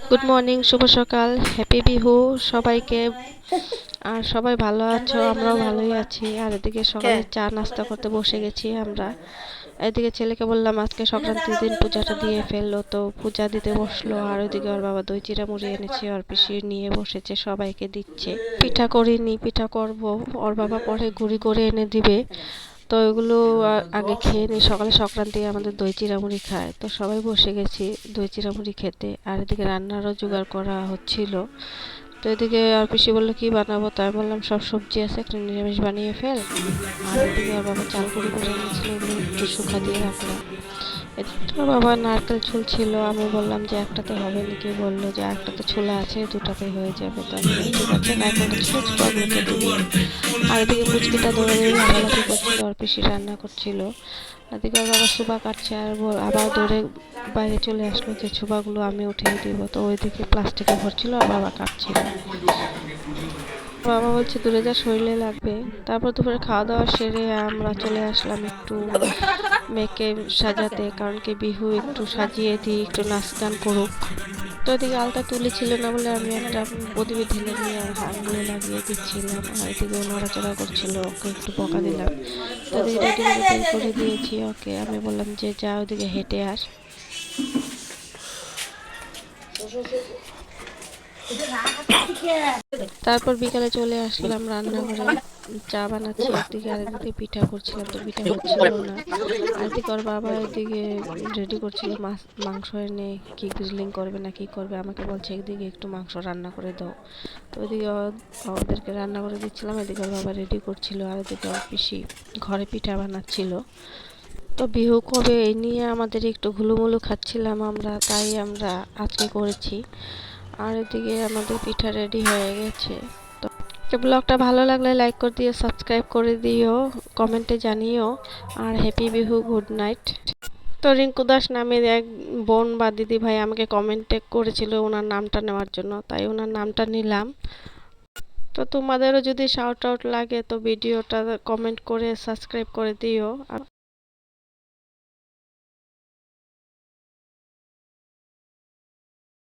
Good morning, শুভ সকাল, happy Bihu সবাইকে। আর সবাই ভালো আছো? আমরাও ভালোই আছি। আর এদিকে সকালে চা নাস্তা করতে বসে গেছি আমরা। এদিকে ছেলেকে বললাম আজকে সংক্রান্তির দিন পূজাটা দিয়ে ফেললো, তো পূজা দিতে বসলো। আর ওইদিকে ওর বাবা দই চিড়া মুড়ি এনেছে, ওর পিসি নিয়ে বসেছে, সবাইকে দিচ্ছে। পিঠা করিনি, পিঠা করব। ওর বাবা পরে গুঁড়ি করে এনে দিবে, তো ওইগুলো আগে খেয়ে নিই। সকালে সংক্রান্তি আমাদের দই চিড়ামুড়ি খায়, তো সবাই বসে গেছি দই চিড়ামুড়ি খেতে। আর এদিকে রান্নারও জোগাড় করা হচ্ছিল। তো এদিকে আর পিসি বললো কি বানাবো, তাই বললাম সব সবজি আছে, একটা নিরামিষ বানিয়ে ফেল। আর এদিকে আর বাবা চাল কুড়ি করে এনেছিল, ওগুলো একটু শুকা দিয়ে রাখলাম। এদিকে তো বাবা নারকেল ছুলছিল, আমি বললাম যে একটাতে হবে নাকি, বললো যে একটাতে ছোলা আছে, দুটাতে হয়ে যাবে। তো আমি বললাম, ঠিক আছে, নারকেলটা ছুলে ছোলাগুলো কেটে দিই। আর এদিকে পুচকিটা দৌড়াদৌড়ি লাফালাফি করছিল, আর পিসি রান্না করছিল। এদিকে ওর বাবা সুবা কাটছে, আর আবার দৌড়ে বাইরে চলে আসলো যে সুবাগুলো আমি উঠিয়ে দিব। তো ওইদিকে প্লাস্টিকে ভরছিল আর বাবা কাটছিল। বাবা বলছে দূরে যা, শরীরে লাগবে। তারপর দুপুরে খাওয়া দাওয়া সেরে আমরা চলে আসলাম একটু মেয়েকে সাজাতে, কারণ কি বিহু একটু সাজিয়ে দিই, একটু নাচ গান করুক। তো এদিকে আলতা তুলেছিল না বলে আমি একটা প্রদীপে ঢেলে নিয়ে আঙুলে লাগিয়ে দিচ্ছিলাম। আর এদিকে ও নড়াচড়া করছিল, ওকে একটু বকা দিলাম। তো এদিকে রেডি করে বের করে দিয়েছি ওকে। আমি বললাম যে যা ওদিকে হেঁটে আস। তারপর বিকালে চলে আসলাম রান্নাঘরে, চা বানাচ্ছি একদিকে, আর একদিকে পিঠা করছিলাম, তো পিঠা হচ্ছিল না। আর এদিকে ওর বাবা এদিকে রেডি করছিল মাংস এনে, কি গ্রিলিং করবে না কি করবে, আমাকে বলছে একদিকে একটু মাংস রান্না করে দাও। তো ওইদিকে ওদেরকে রান্না করে দিচ্ছিলাম, এদিকে ওর বাবা রেডি করছিল, আর এদিকে ওর পিসি ঘরে পিঠা বানাচ্ছিল। তো বিহু কবে এই নিয়ে আমাদের একটু ঘুলুমুলু খাচ্ছিলাম আমরা, তাই আমরা আজকে করেছি। আর এদিকে আমাদের পিঠা রেডি হয়ে গেছে। তো ব্লগটা ভালো লাগলে লাইক করে দিও, সাবস্ক্রাইব করে দিও, কমেন্টে জানিও। আর হ্যাপি বিহু, গুড নাইট। তো রিঙ্কু দাস নামের এক বোন বা দিদি ভাই আমাকে কমেন্টে করেছিল ওনার নামটা নেওয়ার জন্য, তাই ওনার নামটা নিলাম। তো তোমাদেরও যদি শাউট আউট লাগে তো ভিডিওটা কমেন্ট করে সাবস্ক্রাইব করে দিও।